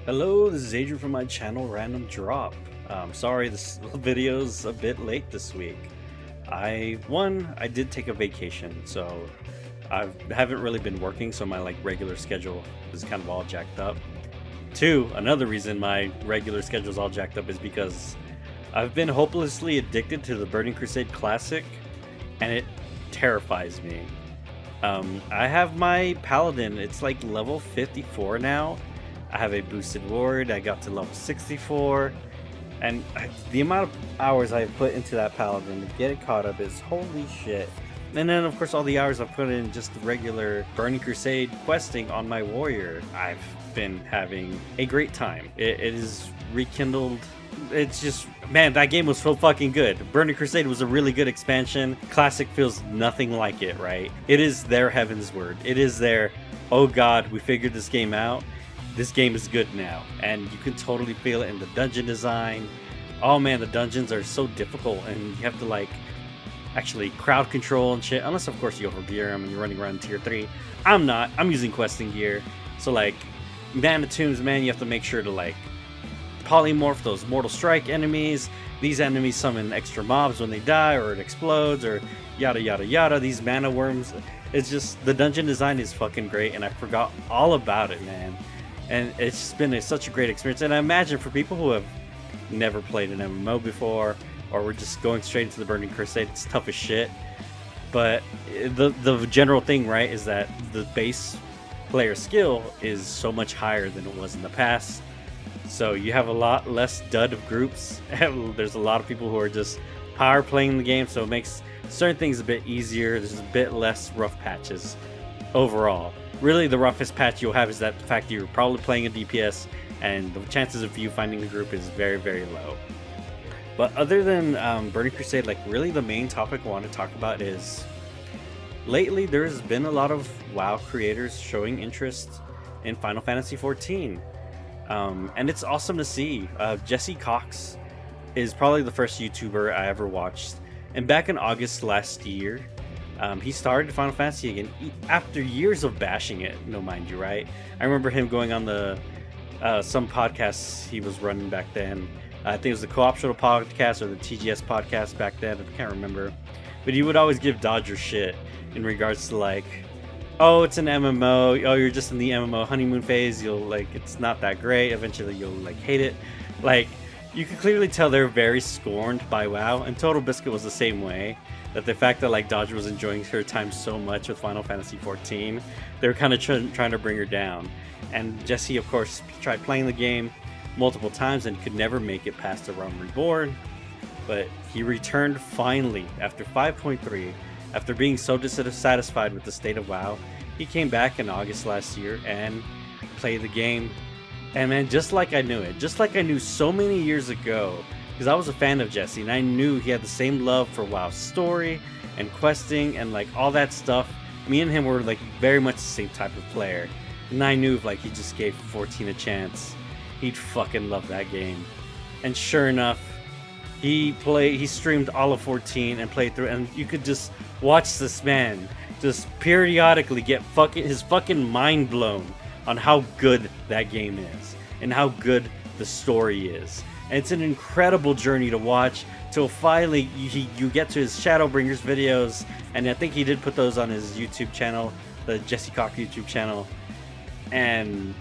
Hello, this is Adrian from my channel Random Drop. Sorry this video's a bit late this week. I did take a vacation, so I haven't really been working, so my regular schedule is kind of all jacked up. Two, another reason my regular schedule is all jacked up is because I've been hopelessly addicted to the Burning Crusade Classic, and it terrifies me. I have my Paladin, it's like level 54 now. I have a boosted ward, I got to level 64, and the amount of hours I've put into that Paladin to get it caught up is holy shit. And then of course all the hours I've put in just the regular Burning Crusade questing on my warrior. I've been having a great time. It is rekindled. It's just, man, that game was so fucking good. Burning Crusade was a really good expansion. Classic feels nothing like it, right? It is their heaven's word. It is their, oh god, we figured this game out. This game is good now, and you can totally feel it in the dungeon design. Oh man, the dungeons are so difficult, and you have to actually crowd control and shit, unless of course you overgear them and you're running around tier 3. I'm not, I'm using questing gear. So mana tombs, man, you have to make sure to polymorph those mortal strike enemies. These enemies summon extra mobs when they die, or it explodes, or yada yada yada. These mana worms, it's just, the dungeon design is fucking great, and I forgot all about it, man. And it's been such a great experience. And I imagine for people who have never played an MMO before, or we're just going straight into the Burning Crusade, it's tough as shit. But the general thing, right, is that the base player skill is so much higher than it was in the past. So you have a lot less dud of groups. There's a lot of people who are just power playing the game, so it makes certain things a bit easier. There's a bit less rough patches overall. Really, the roughest patch you'll have is that the fact that you're probably playing a DPS, and the chances of you finding the group is very, very low. But other than Burning Crusade, really the main topic I want to talk about is, lately there's been a lot of WoW creators showing interest in Final Fantasy XIV. And it's awesome to see. Jesse Cox is probably the first YouTuber I ever watched. And back in August last year, he started Final Fantasy again after years of bashing it, no mind you, right? I remember him going on the some podcasts he was running back then. I think it was the Co-optional podcast or the TGS podcast back then. I can't remember. But he would always give Dodger shit in regards to oh, it's an MMO. Oh, you're just in the MMO honeymoon phase. You'll it's not that great. Eventually you'll hate it. You can clearly tell they're very scorned by WoW, and Total Biscuit was the same way. That the fact that Dodger was enjoying her time so much with Final Fantasy XIV, they were kind of trying to bring her down. And Jesse, of course, tried playing the game multiple times and could never make it past the Realm Reborn. But he returned finally after 5.3. After being so dissatisfied with the state of WoW, he came back in August last year and played the game. And man, just like I knew it, just like I knew so many years ago, because I was a fan of Jesse and I knew he had the same love for WoW's story and questing and all that stuff. Me and him were very much the same type of player, and I knew if he just gave 14 a chance, he'd fucking love that game. And sure enough, he streamed all of 14 and played through, and you could just watch this man just periodically get his fucking mind blown on how good that game is and how good the story is. And it's an incredible journey to watch till finally you get to his Shadowbringers videos, and I think he did put those on his YouTube channel, the Jesse Cox YouTube channel. And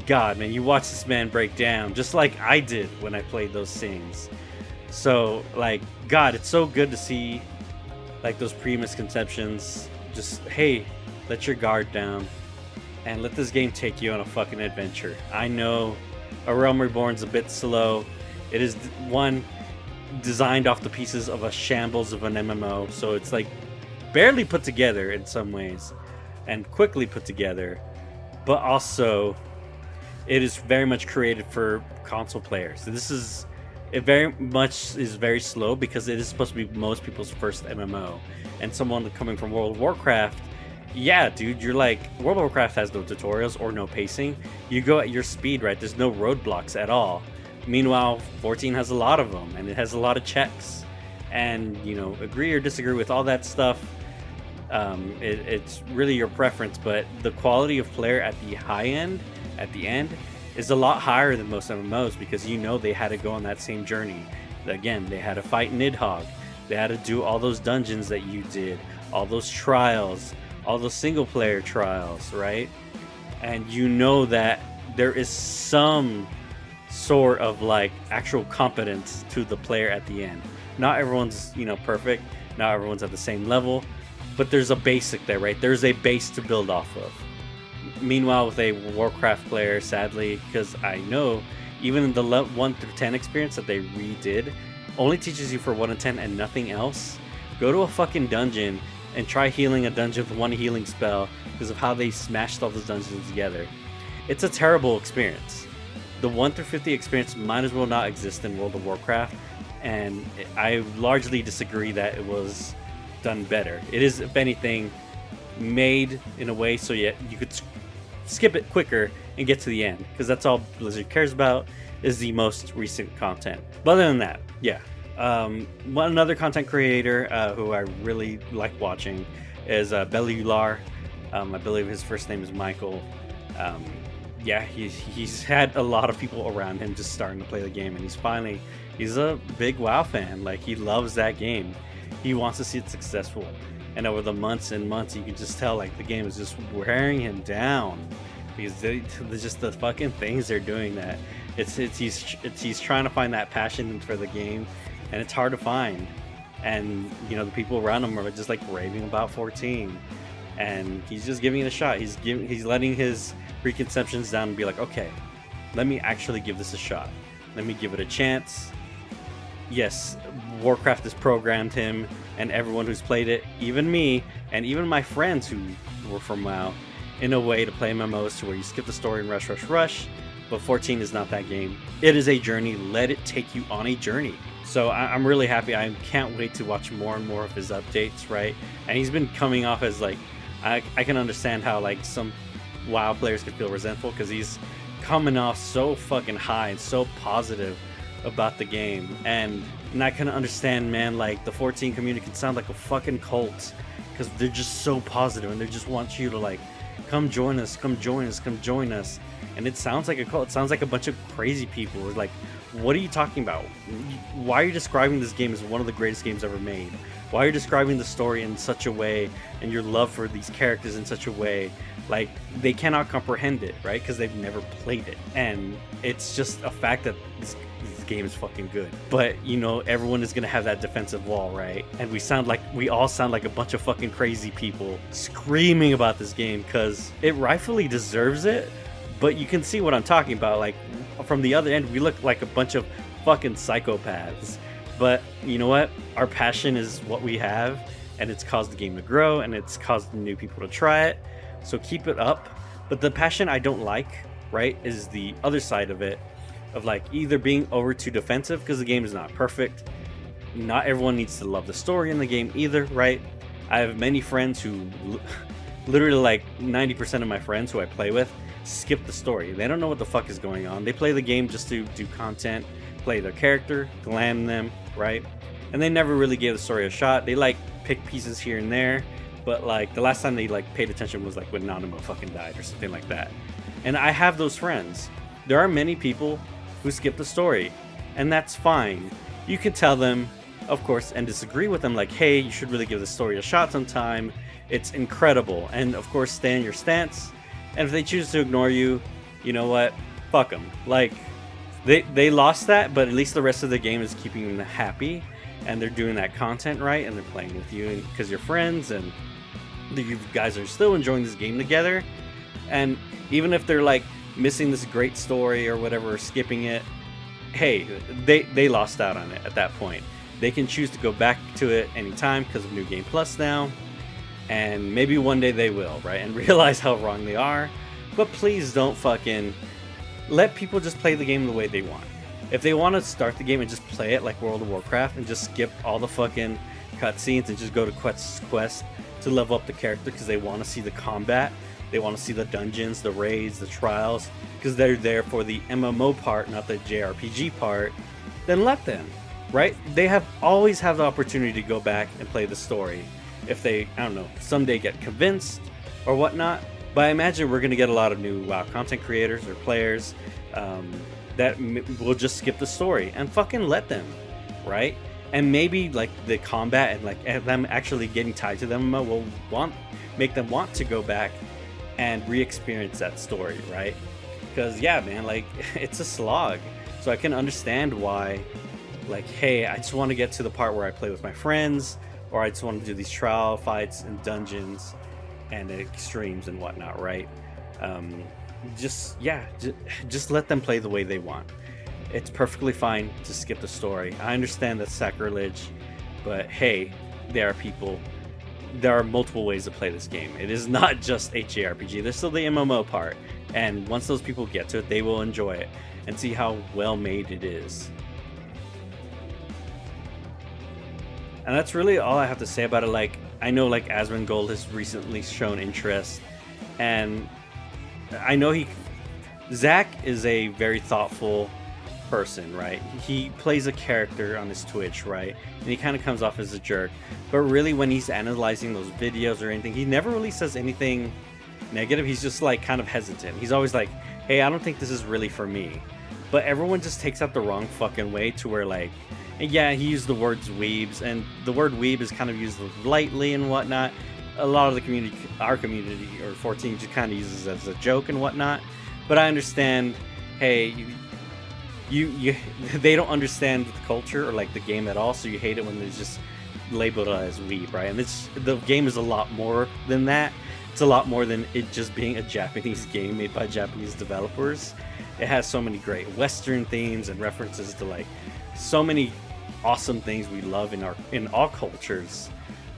god, man, you watch this man break down just like I did when I played those things. So god, it's so good to see those pre-misconceptions. Just, hey, let your guard down and let this game take you on a fucking adventure. I know A Realm Reborn's a bit slow. It is designed off the pieces of a shambles of an MMO, so it's barely put together in some ways and quickly put together, but also it is very much created for console players. So it very much is very slow because it is supposed to be most people's first MMO, and someone coming from World of Warcraft, yeah, dude, you're World of Warcraft has no tutorials or no pacing. You go at your speed, right? There's no roadblocks at all. Meanwhile, 14 has a lot of them, and it has a lot of checks. And, agree or disagree with all that stuff, it's really your preference, but the quality of player at the high end, at the end, is a lot higher than most MMOs, because you know they had to go on that same journey. Again, they had to fight Nidhogg, they had to do all those dungeons that you did, all those trials, all those single player trials, right? And you know that there is some sort of like actual competence to the player at the end. Not everyone's, you know, perfect, not everyone's at the same level, but there's a basic there, right? There's a base to build off of. Meanwhile, with a Warcraft player, sadly, because I know even in the 1 through 10 experience that they redid only teaches you for 1 to 10 and nothing else, go to a fucking dungeon and try healing a dungeon with 1 healing spell because of how they smashed all those dungeons together. It's a terrible experience. The 1 through 50 experience might as well not exist in World of Warcraft, and I largely disagree that it was done better. It is, if anything, made in a way so you could skip it quicker and get to the end, because that's all Blizzard cares about, is the most recent content. But other than that, yeah. Another content creator who I really like watching is Bellular. I believe his first name is Michael. Yeah, he's had a lot of people around him just starting to play the game, and he's a big WoW fan. Like, he loves that game. He wants to see it successful. And over the months and months, you can just tell, like, the game is just wearing him down, because just the fucking things they're doing, that he's trying to find that passion for the game, and it's hard to find. And, you know, the people around him are just like raving about 14, and he's just giving it a shot. He's letting his preconceptions down and be like, okay, let me actually give this a shot. Let me give it a chance. Yes, Warcraft has programmed him and everyone who's played it, even me and even my friends who were from WoW, in a way to play MMOs to where you skip the story and rush. But 14 is not that game. It is a journey. Let it take you on a journey. So I'm really happy. I can't wait to watch more and more of his updates, right? And he's been coming off as like, I can understand how like some WoW players could feel resentful, because he's coming off so fucking high and so positive about the game. And I can understand, man, like the 14 community can sound like a fucking cult, because they're just so positive and they just want you to like, come join us. And it sounds like a cult. It sounds like a bunch of crazy people. It's like, what are you talking about? Why are you describing this game as one of the greatest games ever made? Why are you describing the story in such a way, and your love for these characters in such a way? Like, they cannot comprehend it, right? Because they've never played it. And it's just a fact that this game is fucking good. But, you know, everyone is going to have that defensive wall, right? And we all sound like a bunch of fucking crazy people screaming about this game, because it rightfully deserves it. But you can see what I'm talking about. Like, from the other end, we look like a bunch of fucking psychopaths. But you know what? Our passion is what we have, and it's caused the game to grow, and it's caused new people to try it. So keep it up. But the passion I don't like, right, is the other side of it, of like either being over too defensive, because the game is not perfect. Not everyone needs to love the story in the game either, right? I have many friends who, literally like 90% of my friends who I play with, skip the story. They don't know what the fuck is going on. They play the game just to do content, play their character, glam them, right? And they never really gave the story a shot. They like pick pieces here and there, but like the last time they like paid attention was like when Nanamo fucking died or something like that. And I have those friends. There are many people who skip the story, and that's fine. You can tell them, of course, and disagree with them, like, hey, you should really give the story a shot sometime. It's incredible. And of course, stay in your stance. And if they choose to ignore you, you know what? Fuck them. Like, they lost that, but at least the rest of the game is keeping them happy, and they're doing that content right, and they're playing with you because you're friends, and you guys are still enjoying this game together. And even if they're like missing this great story or whatever, or skipping it, hey, they lost out on it at that point. They can choose to go back to it anytime because of New Game Plus now. And maybe one day they will, right? And realize how wrong they are. But please don't fucking let people just play the game the way they want. If they want to start the game and just play it like World of Warcraft and just skip all the fucking cutscenes and just go to quest to level up the character because they want to see the combat, they want to see the dungeons, the raids, the trials, because they're there for the MMO part, not the JRPG part, then let them, right? They always have the opportunity to go back and play the story. If they, I don't know, someday get convinced or whatnot, But I imagine we're gonna get a lot of new WoW content creators or players that will just skip the story and fucking let them, right? And maybe like the combat and like them actually getting tied to them will make them want to go back and re-experience that story, right? Because yeah, man, like it's a slog. So I can understand why, like, hey, I just want to get to the part where I play with my friends, or I just want to do these trial fights and dungeons and extremes and whatnot, right? Just let them play the way they want. It's perfectly fine to skip the story. I understand that's sacrilege, but hey, there are multiple ways to play this game. It is not just HJRPG. There's still the MMO part, and once those people get to it, they will enjoy it and see how well made it is. And that's really all I have to say about it. Like, I know like Asmongold has recently shown interest, and I know Zach is a very thoughtful person, right? He plays a character on his Twitch, right? And he kind of comes off as a jerk, but really when he's analyzing those videos or anything, he never really says anything negative. He's just like kind of hesitant. He's always like, hey, I don't think this is really for me. But everyone just takes that the wrong fucking way, to where like, and yeah, he used the words weebs, and the word weeb is kind of used lightly and whatnot. A lot of the community, our community, or 14, just kind of uses it as a joke and whatnot. But I understand, hey, they don't understand the culture or like the game at all, so you hate it when it's just labeled as weeb, right? And the game is a lot more than that. It's a lot more than it just being a Japanese game made by Japanese developers. It has so many great Western themes and references to like so many awesome things we love in all cultures.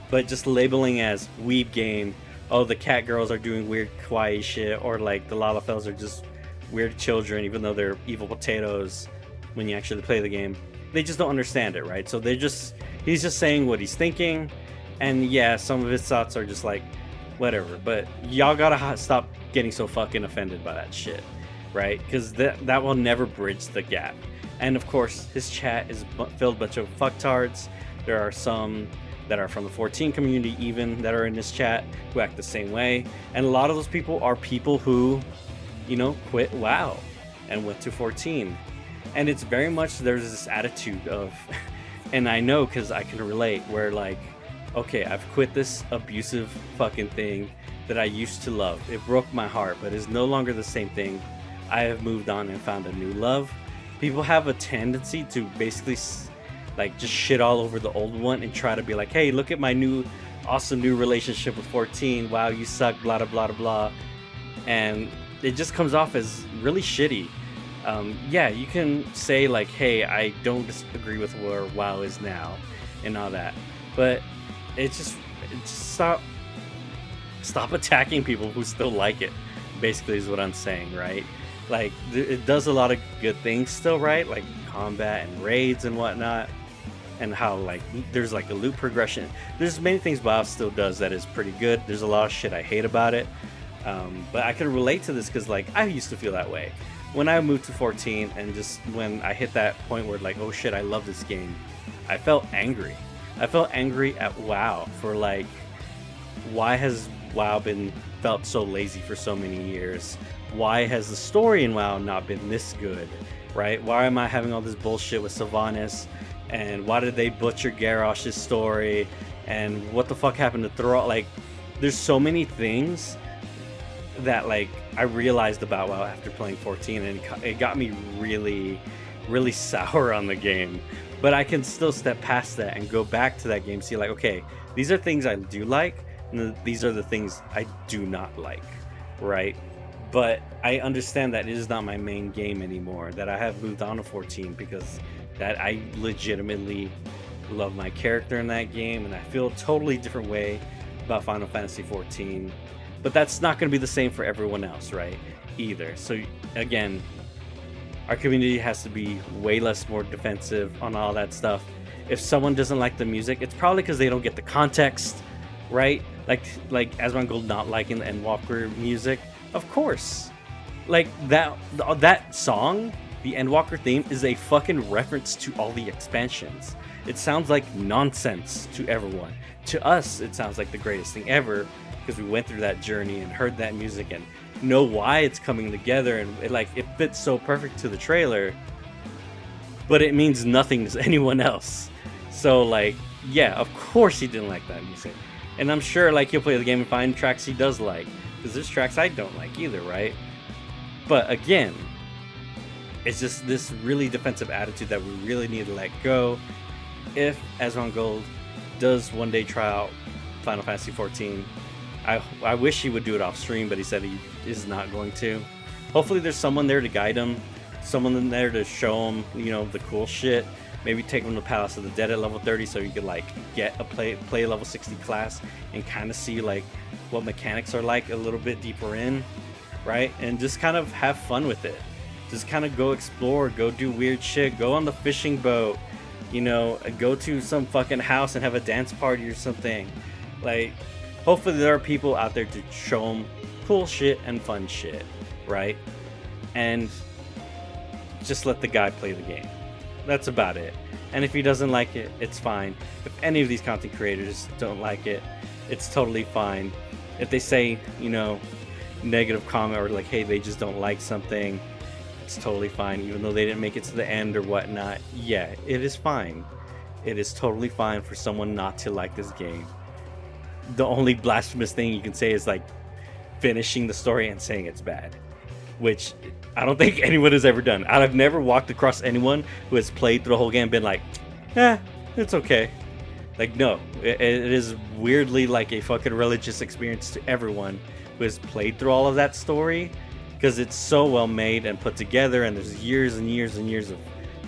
But just labeling as weeb game, oh, the cat girls are doing weird kawaii shit, or like the Lalafels are just weird children, even though they're evil potatoes when you actually play the game. They just don't understand it, right? So he's just saying what he's thinking, and yeah, some of his thoughts are just like whatever, but y'all gotta stop getting so fucking offended by that shit, right? Because that will never bridge the gap. And of course, his chat is filled with a bunch of fucktards. There are some that are from the 14 community even that are in this chat who act the same way, and a lot of those people are people who, you know, quit WoW and went to 14. And it's very much, there's this attitude of, and I know because I can relate, where like, okay, I've quit this abusive fucking thing that I used to love. It broke my heart, but it's no longer the same thing. I have moved on and found a new love. People have a tendency to basically like just shit all over the old one and try to be like, hey, look at my awesome new relationship with 14. Wow, you suck, blah, blah, blah, blah. And it just comes off as really shitty. Yeah, you can say like, hey, I don't disagree with where WoW is now and all that, but it's just stop attacking people who still like it, basically is what I'm saying, right? Like, it does a lot of good things still, right? Like combat and raids and whatnot, and how like there's like a loot progression. There's many things WoW still does that is pretty good. There's a lot of shit I hate about it, but I can relate to this because like I used to feel that way when I moved to 14, and just when I hit that point where like, oh shit, I love this game, I felt angry. I felt angry at WoW for like, why has WoW been felt so lazy for so many years? Why has the story in WoW not been this good, right? Why am I having all this bullshit with Sylvanas? And why did they butcher Garrosh's story? And what the fuck happened to Thrall? Like, there's so many things that like I realized about WoW after playing 14, and it got me really, really sour on the game. But I can still step past that and go back to that game, see like, okay, these are things I do like, and these are the things I do not like, right? But I understand that it is not my main game anymore, that I have moved on to 14 because that I legitimately love my character in that game, and I feel a totally different way about Final Fantasy 14. But that's not going to be the same for everyone else, right? Either. So again, our community has to be way more defensive on all that stuff. If someone doesn't like the music, it's probably because they don't get the context, right? Like Asmongold not liking the Endwalker music. Of course. Like that song, the Endwalker theme, is a fucking reference to all the expansions. It sounds like nonsense to everyone. To us, it sounds like the greatest thing ever because we went through that journey and heard that music and know why it's coming together, and it fits so perfect to the trailer, but it means nothing to anyone else. So like, yeah, of course he didn't like that music, and I'm sure like he'll play the game and find tracks he does like, because there's tracks I don't like either, right? But again, it's just this really defensive attitude that we really need to let go. If Asmongold does one day try out Final Fantasy XIV, I wish he would do it off stream, but he said he is not going to. Hopefully there's someone there to guide him, someone there to show him, you know, the cool shit. Maybe take him to Palace of the Dead at level 30 so he could like get a play level 60 class and kind of see like what mechanics are like a little bit deeper in, right? And just kind of have fun with it. Just kind of go explore, go do weird shit, go on the fishing boat, you know, go to some fucking house and have a dance party or something. Like, hopefully there are people out there to show them cool shit and fun shit, right? And just let the guy play the game. That's about it. And if he doesn't like it, it's fine. If any of these content creators don't like it, it's totally fine. If they say, you know, negative comment or like, hey, they just don't like something, it's totally fine. Even though they didn't make it to the end or whatnot, yeah, it is fine. It is totally fine for someone not to like this game. The only blasphemous thing you can say is like finishing the story and saying it's bad, which I don't think anyone has ever done. I've never walked across anyone who has played through the whole game and been like, it's okay. Like, no, it is weirdly like a fucking religious experience to everyone who has played through all of that story, because it's so well made and put together, and there's years and years and years of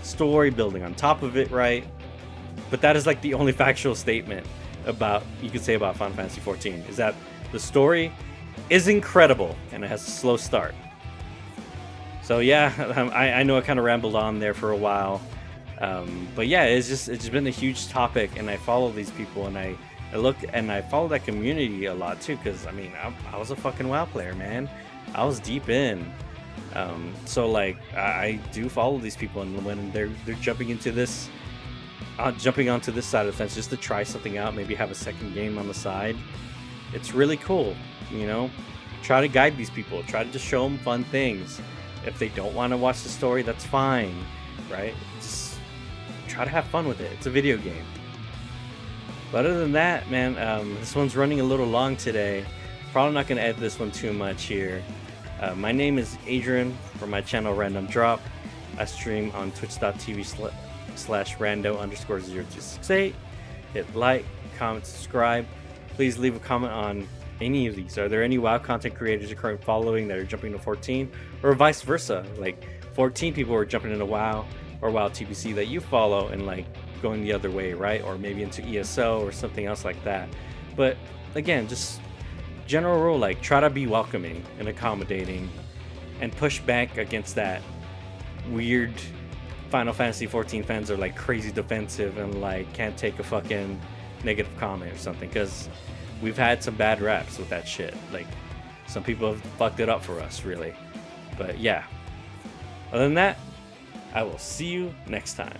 story building on top of it, right? But that is like the only factual statement you could say about Final Fantasy XIV, is that the story is incredible and it has a slow start. So yeah, I know I kind of rambled on there for a while, but yeah, it's been a huge topic, and I follow these people, and I look and I follow that community a lot too, because I mean I was a fucking WoW player, man. I was deep in, so like I do follow these people, and when they're jumping into this. Jumping onto this side of the fence just to try something out, maybe have a second game on the side, it's really cool, you know. Try to guide these people, try to just show them fun things. If they don't want to watch the story, that's fine, right? Just try to have fun with it. It's a video game. But other than that, man, this one's running a little long today. Probably not going to edit this one too much here. My name is Adrian from my channel Random Drop. I stream on twitch.tv/rando_0268. Hit like, comment, subscribe. Please leave a comment on any of these. Are there any WoW content creators you're currently following that are jumping to 14, or vice versa? Like 14 people are jumping into WoW or WoW TBC that you follow and like going the other way, right? Or maybe into ESO or something else like that. But again, just general rule, like try to be welcoming and accommodating and push back against that weird Final Fantasy XIV fans are like crazy defensive and like can't take a fucking negative comment or something, because we've had some bad raps with that shit. Like some people have fucked it up for us, really. But yeah, other than that, I will see you next time.